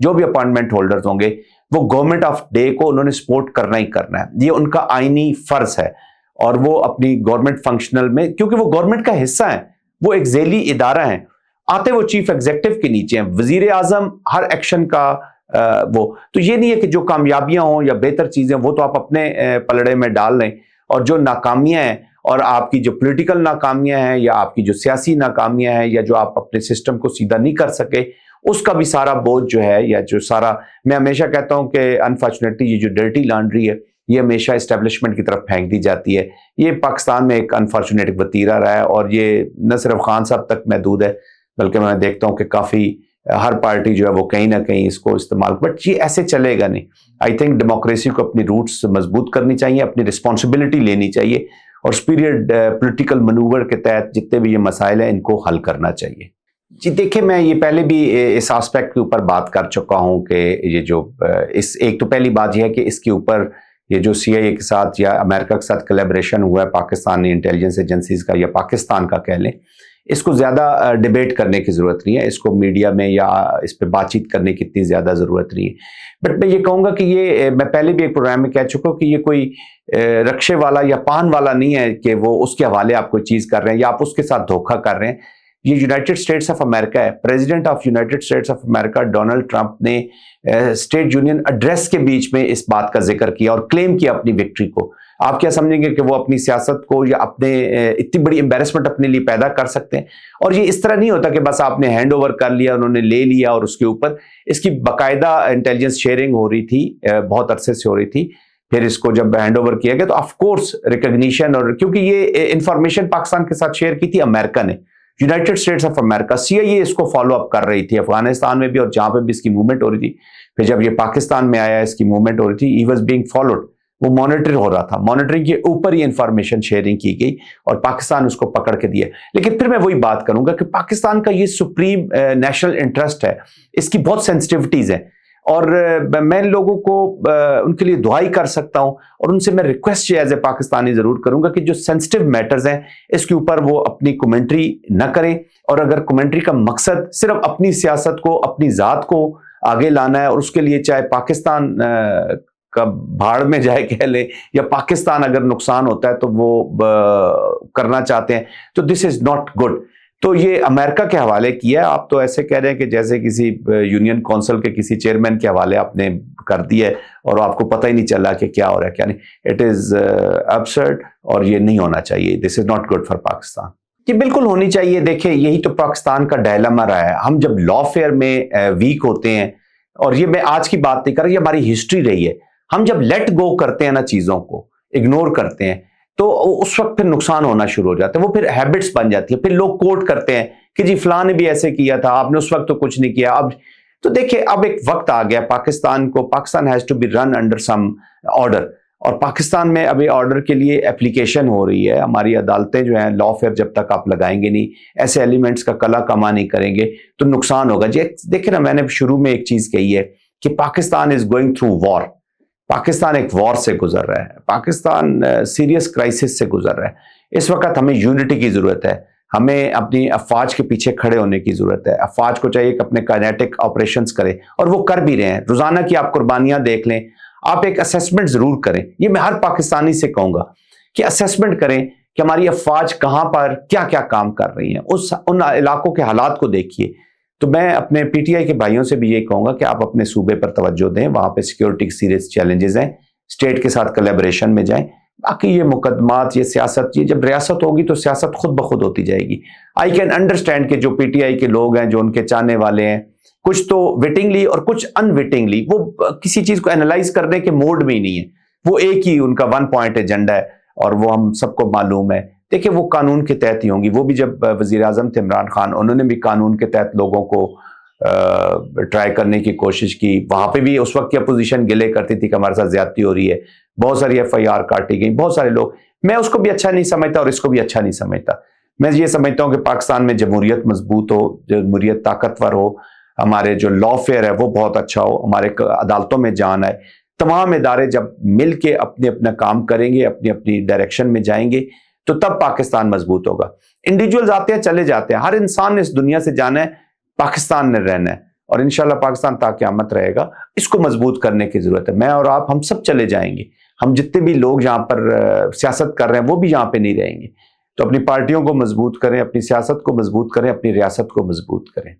جو بھی appointment holders ہوں گے وہ گورنمنٹ آف ڈے کو انہوں نے سپورٹ کرنا ہی کرنا ہے. یہ ان کا آئینی فرض ہے. اور وہ اپنی گورنمنٹ فنکشنل میں، کیونکہ وہ گورنمنٹ کا حصہ ہیں، وہ ایک ذیلی ادارہ ہیں، آتے وہ چیف ایگزیکٹو کے نیچے ہیں. وزیر اعظم ہر ایکشن کا وہ تو یہ نہیں ہے کہ جو کامیابیاں ہوں یا بہتر چیزیں وہ تو آپ اپنے پلڑے میں ڈال لیں، اور جو ناکامیاں ہیں اور آپ کی جو پولیٹیکل ناکامیاں ہیں یا آپ کی جو سیاسی ناکامیاں ہیں یا جو آپ اپنے سسٹم کو سیدھا نہیں کر سکے، اس کا بھی سارا بوجھ جو ہے یا جو سارا، میں ہمیشہ کہتا ہوں کہ انفارچونیٹلی یہ جو ڈرٹی لانڈری ہے یہ ہمیشہ اسٹیبلشمنٹ کی طرف پھینک دی جاتی ہے. یہ پاکستان میں ایک انفارچونیٹ وتیرہ رہا ہے، اور یہ نہ صرف خان صاحب تک محدود ہے بلکہ میں دیکھتا ہوں کہ کافی ہر پارٹی جو ہے وہ کہیں نہ کہیں اس کو استعمال، بٹ یہ ایسے چلے گا نہیں. آئی تھنک ڈیموکریسی کو اپنی روٹس مضبوط کرنی چاہیے، اپنی رسپانسبلٹی لینی چاہیے، اور سپیریٹ پولیٹیکل منوور کے تحت جتنے بھی یہ مسائل ہیں ان کو حل کرنا چاہیے. جی دیکھیں، میں یہ پہلے بھی اس آسپیکٹ کے اوپر بات کر چکا ہوں کہ یہ جو اس ایک تو پہلی بات یہ ہے کہ اس کے اوپر یہ جو سی آئی اے کے ساتھ یا امریکہ کے ساتھ کلیبریشن ہوا ہے پاکستانی انٹیلیجنس ایجنسیز کا یا پاکستان کا کہہ لیں، اس کو زیادہ ڈیبیٹ کرنے کی ضرورت نہیں ہے، اس کو میڈیا میں یا اس پہ بات چیت کرنے کی اتنی زیادہ ضرورت نہیں ہے. بٹ میں یہ کہوں گا کہ یہ میں پہلے بھی ایک پروگرام میں کہہ چکا ہوں کہ یہ کوئی رکشے والا یا پان والا نہیں ہے کہ وہ اس کے حوالے آپ کوئی چیز کر رہے ہیں یا آپ اس کے ساتھ دھوکہ کر رہے ہیں. یہ یونائٹڈ اسٹیٹس آف امریکہ ہے. President of United States of America Donald Trump نے اسٹیٹ یونین ایڈریس کے بیچ میں اس بات کا ذکر کیا اور کلیم کیا اپنی وکٹری کو. آپ کیا سمجھیں گے کہ وہ اپنی سیاست کو یا اپنے اتنی بڑی امبیرسمنٹ اپنے لیے پیدا کر سکتے ہیں؟ اور یہ اس طرح نہیں ہوتا کہ بس آپ نے ہینڈ اوور کر لیا، انہوں نے لے لیا، اور اس کے اوپر اس کی باقاعدہ انٹیلیجنس شیئرنگ ہو رہی تھی، بہت عرصے سے ہو رہی تھی. پھر اس کو جب ہینڈ اوور کیا گیا تو آف کورس ریکگنیشن، اور کیونکہ یہ انفارمیشن پاکستان کے ساتھ شیئر کی تھی امریکہ نے، یونائٹڈ اسٹیٹس آف امریکہ، سی آئی اے اس کو فالو اپ کر رہی تھی افغانستان میں بھی اور جہاں پہ بھی اس کی موومنٹ ہو رہی تھی. پھر جب یہ پاکستان میں آیا اس کی موومنٹ ہو رہی تھی، ہی واز بینگ فالوڈ، وہ مانیٹر ہو رہا تھا، مانیٹرنگ کے اوپر ہی انفارمیشن شیئرنگ کی گئی اور پاکستان اس کو پکڑ کے دیا. لیکن پھر میں وہی بات کروں گا کہ پاکستان کا یہ سپریم نیشنل انٹرسٹ ہے، اس کی بہت سینسٹیوٹیز ہیں، اور میں لوگوں کو ان کے لیے دعائی کر سکتا ہوں، اور ان سے میں ریکویسٹ ایز اے پاکستانی ضرور کروں گا کہ جو سینسٹیو میٹرز ہیں اس کے اوپر وہ اپنی کومنٹری نہ کریں. اور اگر کومنٹری کا مقصد صرف اپنی سیاست کو، اپنی ذات کو آگے لانا ہے، اور اس کے لیے چاہے پاکستان کا بھاڑ میں جائے کہہ لیں، یا پاکستان اگر نقصان ہوتا ہے تو وہ کرنا چاہتے ہیں، تو دس از ناٹ گڈ. تو یہ امریکہ کے حوالے کیا ہے. آپ تو ایسے کہہ رہے ہیں کہ جیسے کسی یونین کونسل کے کسی چیئرمین کے حوالے آپ نے کر دیا ہے اور آپ کو پتہ ہی نہیں چلا کہ کیا ہو رہا ہے کیا نہیں. اٹ از ابسرڈ، اور یہ نہیں ہونا چاہیے. This is not good for Pakistan. یہ بالکل ہونی چاہیے. دیکھیں، یہی تو پاکستان کا ڈائلما رہا ہے. ہم جب لا فیئر میں ویک ہوتے ہیں، اور یہ میں آج کی بات نہیں کر رہا، یہ ہماری ہسٹری رہی ہے، ہم جب لیٹ گو کرتے ہیں نا، چیزوں کو اگنور کرتے ہیں، تو اس وقت پھر نقصان ہونا شروع ہو جاتا ہے. وہ پھر ہیبٹس بن جاتی ہے. پھر لوگ کوٹ کرتے ہیں کہ جی فلاں نے بھی ایسے کیا تھا، آپ نے اس وقت تو کچھ نہیں کیا. اب تو دیکھیں، اب ایک وقت آ گیا Pakistan has to be run under some order, اور پاکستان میں ابھی آرڈر کے لیے اپلیکیشن ہو رہی ہے. ہماری عدالتیں جو ہیں، لا فیئر جب تک آپ لگائیں گے نہیں، ایسے ایلیمنٹس کا کلا کما نہیں کریں گے تو نقصان ہوگا. جی دیکھیں نا، میں نے شروع میں ایک چیز کہی ہے کہ پاکستان از گوئنگ تھرو وار. پاکستان ایک وار سے گزر رہا ہے، پاکستان سیریس کرائسس سے گزر رہا ہے. اس وقت ہمیں یونٹی کی ضرورت ہے، ہمیں اپنی افواج کے پیچھے کھڑے ہونے کی ضرورت ہے. افواج کو چاہیے کہ اپنے کائنیٹک آپریشنز کریں، اور وہ کر بھی رہے ہیں. روزانہ کی آپ قربانیاں دیکھ لیں، آپ ایک اسیسمنٹ ضرور کریں. یہ میں ہر پاکستانی سے کہوں گا کہ اسیسمنٹ کریں کہ ہماری افواج کہاں پر کیا کیا کام کر رہی ہیں، ان علاقوں کے حالات کو دیکھیے. تو میں اپنے پی ٹی آئی کے بھائیوں سے بھی یہ کہوں گا کہ آپ اپنے صوبے پر توجہ دیں، وہاں پہ سیکیورٹی کی سیریس چیلنجز ہیں، اسٹیٹ کے ساتھ کلیبریشن میں جائیں. باقی یہ مقدمات، یہ سیاست، یہ جب ریاست ہوگی تو سیاست خود بخود ہوتی جائے گی. آئی کین انڈرسٹینڈ کہ جو پی ٹی آئی کے لوگ ہیں، جو ان کے چاہنے والے ہیں، کچھ تو وٹنگلی اور کچھ ان وٹنگلی، وہ کسی چیز کو انالائز کرنے کے موڈ میں ہی نہیں ہے. وہ ایک ہی ان کا ون پوائنٹ ایجنڈا ہے، اور وہ ہم سب کو معلوم ہے. دیکھیں، وہ قانون کے تحت ہی ہوں گی. وہ بھی جب وزیر اعظم تھے عمران خان، انہوں نے بھی قانون کے تحت لوگوں کو ٹرائی کرنے کی کوشش کی. وہاں پہ بھی اس وقت کی اپوزیشن گلے کرتی تھی کہ ہمارے ساتھ زیادتی ہو رہی ہے، بہت ساری ایف آئی آر کاٹی گئی، بہت سارے لوگ. میں اس کو بھی اچھا نہیں سمجھتا اور اس کو بھی اچھا نہیں سمجھتا. میں یہ سمجھتا ہوں کہ پاکستان میں جمہوریت مضبوط ہو، جمہوریت طاقتور ہو، ہمارے جو لا فیئر ہے وہ بہت اچھا ہو، ہمارے عدالتوں میں جان آئے. تمام ادارے جب مل کے اپنے اپنا کام کریں گے، اپنی اپنی ڈائریکشن میں جائیں گے، تو تب پاکستان مضبوط ہوگا. انڈیویجولز آتے ہیں، چلے جاتے ہیں، ہر انسان نے اس دنیا سے جانا ہے، پاکستان نے رہنا ہے. اور انشاءاللہ پاکستان تا قیامت رہے گا. اس کو مضبوط کرنے کی ضرورت ہے. میں اور آپ ہم سب چلے جائیں گے. ہم جتنے بھی لوگ یہاں پر سیاست کر رہے ہیں وہ بھی یہاں پہ نہیں رہیں گے. تو اپنی پارٹیوں کو مضبوط کریں، اپنی سیاست کو مضبوط کریں، اپنی ریاست کو مضبوط کریں.